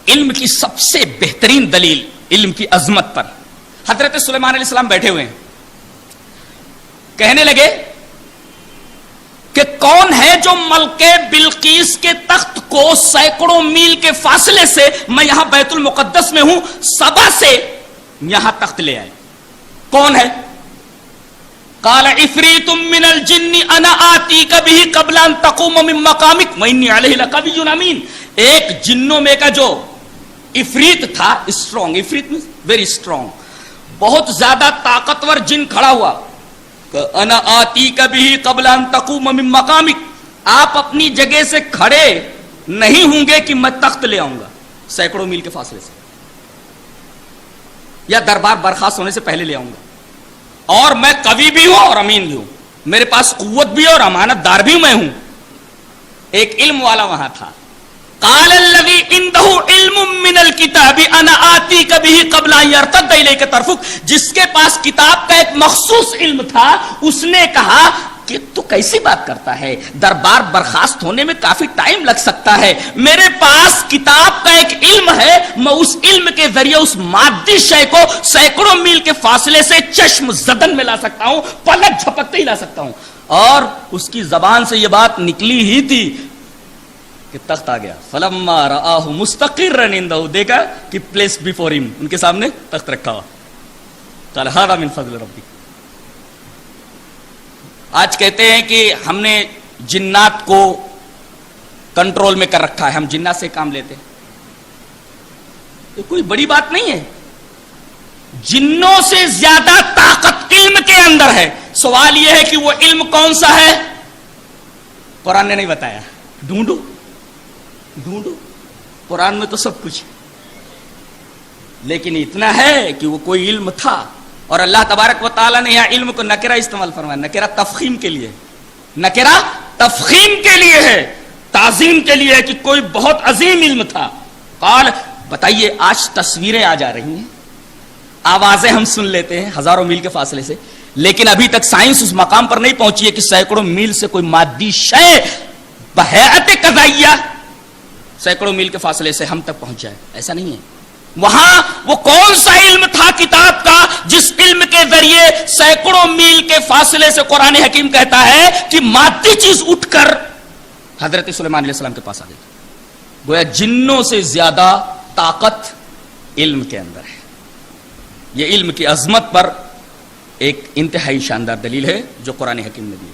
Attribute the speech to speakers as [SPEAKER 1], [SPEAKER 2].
[SPEAKER 1] علم کی سب سے بہترین دلیل علم کی عظمت پر حضرت سلیمان علیہ السلام بیٹھے ہوئے ہیں. کہنے لگے کہ کون ہے جو ملکہ بلقیس کے تخت کو سینکڑوں میل کے فاصلے سے، میں یہاں بیت المقدس میں ہوں، سبا سے یہاں تخت لے آئے؟ کون ہے؟ قال عفریت من الجن انا آتیک بہ قبل ان تقوم من مقامک وانی علیہ لقوی امین. ایک جنوں میں کا جو عفریت تھا، اسٹرانگ، عفریت میں ویری اسٹرانگ، بہت زیادہ طاقتور جن کھڑا ہوا کہ انا آتیک بہ قبل ان تقوم من مقامک، آپ اپنی جگہ سے کھڑے نہیں ہوں گے کہ میں تخت لے آؤں گا سینکڑوں میل کے فاصلے سے، یا دربار برخاست ہونے سے پہلے لے آؤں گا، اور میں قوی بھی ہوں اور امین بھی ہوں، میرے پاس قوت بھی ہے اور امانت دار بھی میں ہوں. ایک علم والا وہاں تھا. قال الذي عنده علم من الكتاب انا آتيك به قبل ان يرتد اليك طرفك. جس کے پاس کتاب کا ایک مخصوص علم تھا، اس نے کہا کہ تو کیسی بات کرتا ہے، دربار برخاست ہونے میں کافی ٹائم لگ سکتا ہے، میرے پاس کتاب کا ایک علم ہے، میں اس علم کے ذریعے اس مادی شے کو سینکڑوں میل کے فاصلے سے چشم زدن میں لا سکتا ہوں، پلک جھپکتے ہی لا سکتا ہوں. اور اس کی زبان سے یہ بات نکلی ہی تھی کہ تخت آ گیا. فلما رآہ مستقرا عنده، دیکھا کہ پلیس بیفور ہم، ان کے سامنے تخت رکھا ہوا. قال ھذا من فضل ربی. آج کہتے ہیں کہ ہم نے جنات کو کنٹرول میں کر رکھا ہے، ہم جنات سے کام لیتے ہیں. یہ کوئی بڑی بات نہیں ہے. جنوں سے زیادہ طاقت علم کے اندر ہے. سوال یہ ہے کہ وہ علم کون سا ہے؟ قرآن نے نہیں بتایا. ڈھونڈو ڈھونڈو، قرآن میں تو سب کچھ ہے، لیکن اتنا ہے کہ وہ کوئی علم تھا. اور اللہ تبارک و تعالیٰ نے یہاں علم کو نکرہ استعمال فرمایا. نکرہ تفخیم کے لیے، نکرہ تفخیم کے لیے ہے، تعظیم کے لیے ہے کہ کوئی بہت عظیم علم تھا. قال، بتائیے آج تصویریں آ جا رہی ہیں، آوازیں ہم سن لیتے ہیں ہزاروں میل کے فاصلے سے، لیکن ابھی تک سائنس اس مقام پر نہیں پہنچی ہے کہ سینکڑوں میل سے کوئی مادی شے بہیئت قضائیہ سینکڑوں میل کے فاصلے سے ہم تک پہنچ جائے. ایسا نہیں ہے. وہاں وہ کون سا علم تھا کتاب کا جس علم کے ذریعے سینکڑوں میل کے فاصلے سے قرآن حکیم کہتا ہے کہ مادی چیز اٹھ کر حضرت سلیمان علیہ السلام کے پاس آ گئی. گویا جنوں سے زیادہ طاقت علم کے اندر ہے. یہ علم کی عظمت پر ایک انتہائی شاندار دلیل ہے جو قرآن حکیم نے دی.